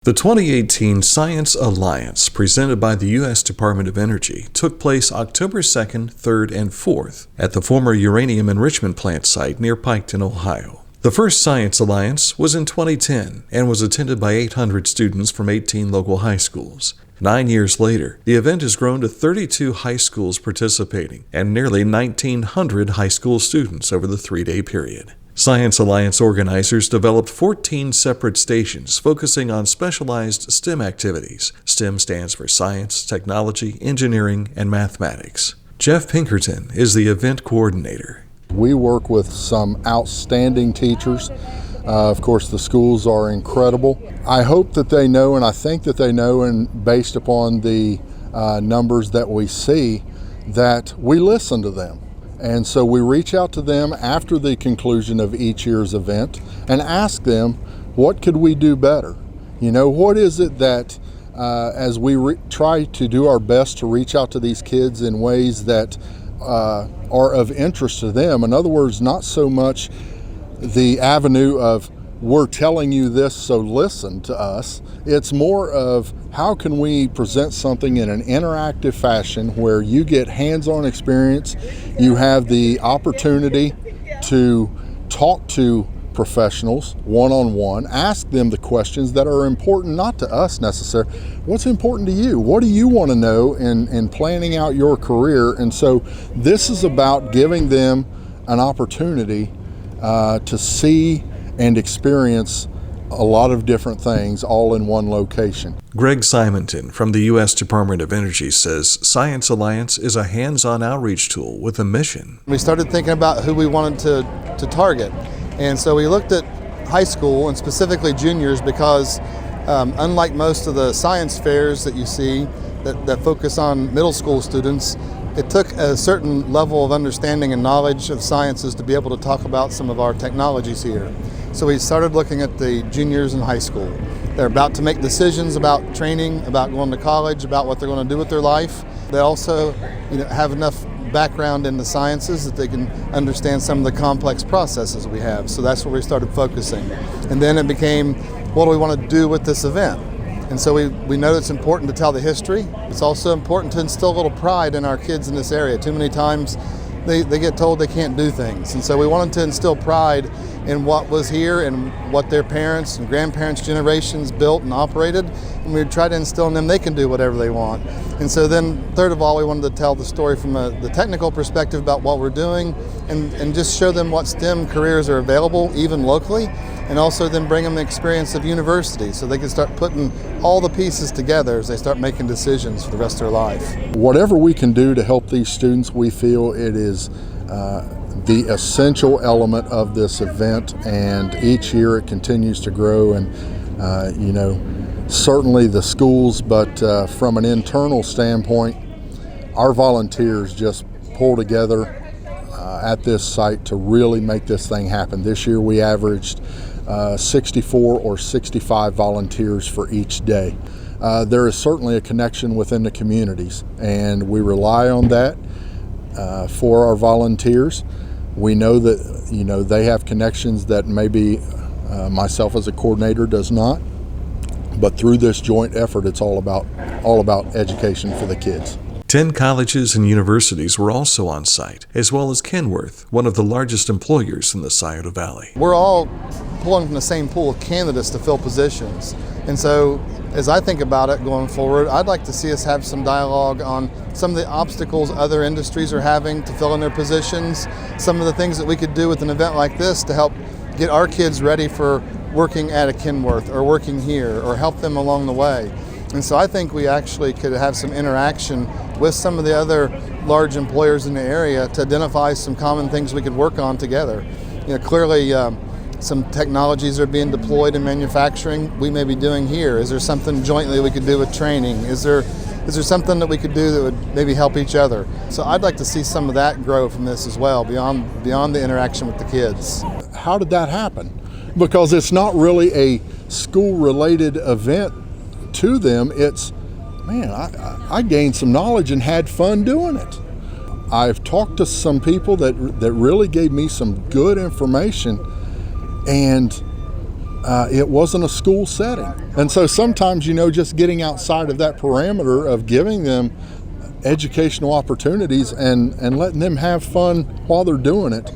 The 2018 Science Alliance, presented by the U.S. Department of Energy, took place October 2nd, 3rd, and 4th at the former uranium enrichment plant site near Piketon, Ohio. The first Science Alliance was in 2010 and was attended by 800 students from 18 local high schools. 9 years later, the event has grown to 32 high schools participating and nearly 1,900 high school students over the 3-day period. Science Alliance organizers developed 14 separate stations focusing on specialized STEM activities. STEM stands for science, technology, engineering, and mathematics. Jeff Pinkerton is the event coordinator. We work with some outstanding teachers. Of course, the schools are incredible. I hope that they know, and I think that they know, and based upon the numbers that we see, that we listen to them. And so we reach out to them after the conclusion of each year's event and ask them, what could we do better? You know, what is it that as we try to do our best to reach out to these kids in ways that are of interest to them, in other words, not so much the avenue of we're telling you this, so listen to us. It's more of how can we present something in an interactive fashion where you get hands-on experience, you have the opportunity to talk to professionals one-on-one, ask them the questions that are important, not to us necessarily. What's important to you? What do you want to know in planning out your career? And so this is about giving them an opportunity to see and experience a lot of different things all in one location. Greg Simonton from the U.S. Department of Energy says Science Alliance is a hands-on outreach tool with a mission. We started thinking about who we wanted to target, and so we looked at high school and specifically juniors because unlike most of the science fairs that you see that focus on middle school students, it took a certain level of understanding and knowledge of sciences to be able to talk about some of our technologies here. So we started looking at the juniors in high school. They're about to make decisions about training, about going to college, about what they're going to do with their life. They also have enough background in the sciences that they can understand some of the complex processes we have. So that's where we started focusing. And then it became, what do we want to do with this event? And so we know it's important to tell the history. It's also important to instill a little pride in our kids in this area. Too many times they get told they can't do things. And so we wanted to instill pride in what was here and what their parents and grandparents' generations built and operated. And we tried to instill in them they can do whatever they want. And so then, third of all, we wanted to tell the story from the technical perspective about what we're doing and just show them what STEM careers are available, even locally, and also then bring them the experience of university so they can start putting all the pieces together as they start making decisions for the rest of their life. Whatever we can do to help these students, we feel it is the essential element of this event, and each year it continues to grow. And certainly the schools, but from an internal standpoint, our volunteers just pull together at this site to really make this thing happen. This year we averaged 64 or 65 volunteers for each day. There is certainly a connection within the communities, and we rely on that for our volunteers. We know that they have connections that maybe myself as a coordinator does not, but through this joint effort, it's all about education for the kids. 10 colleges and universities were also on site, as well as Kenworth, one of the largest employers in the Scioto Valley. We're all pulling from the same pool of candidates to fill positions. And so as I think about it going forward, I'd like to see us have some dialogue on some of the obstacles other industries are having to fill in their positions, some of the things that we could do with an event like this to help get our kids ready for working at a Kenworth or working here, or help them along the way. And so I think we actually could have some interaction with some of the other large employers in the area to identify some common things we could work on together. Clearly some technologies are being deployed in manufacturing we may be doing here. Is there something jointly we could do with training? Is there something that we could do that would maybe help each other? So I'd like to see some of that grow from this as well, beyond the interaction with the kids. How did that happen? Because it's not really a school-related event to them. It's, man, I gained some knowledge and had fun doing it. I've talked to some people that really gave me some good information, and it wasn't a school setting. And so sometimes, just getting outside of that parameter of giving them educational opportunities and letting them have fun while they're doing it,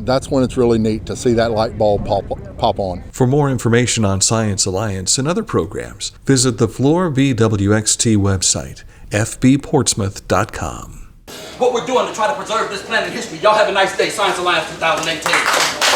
that's when it's really neat to see that light bulb pop on. For more information on Science Alliance and other programs, visit the Fluor-BWXT website, fbportsmouth.com. What we're doing to try to preserve this planet history. Y'all have a nice day. Science Alliance 2018.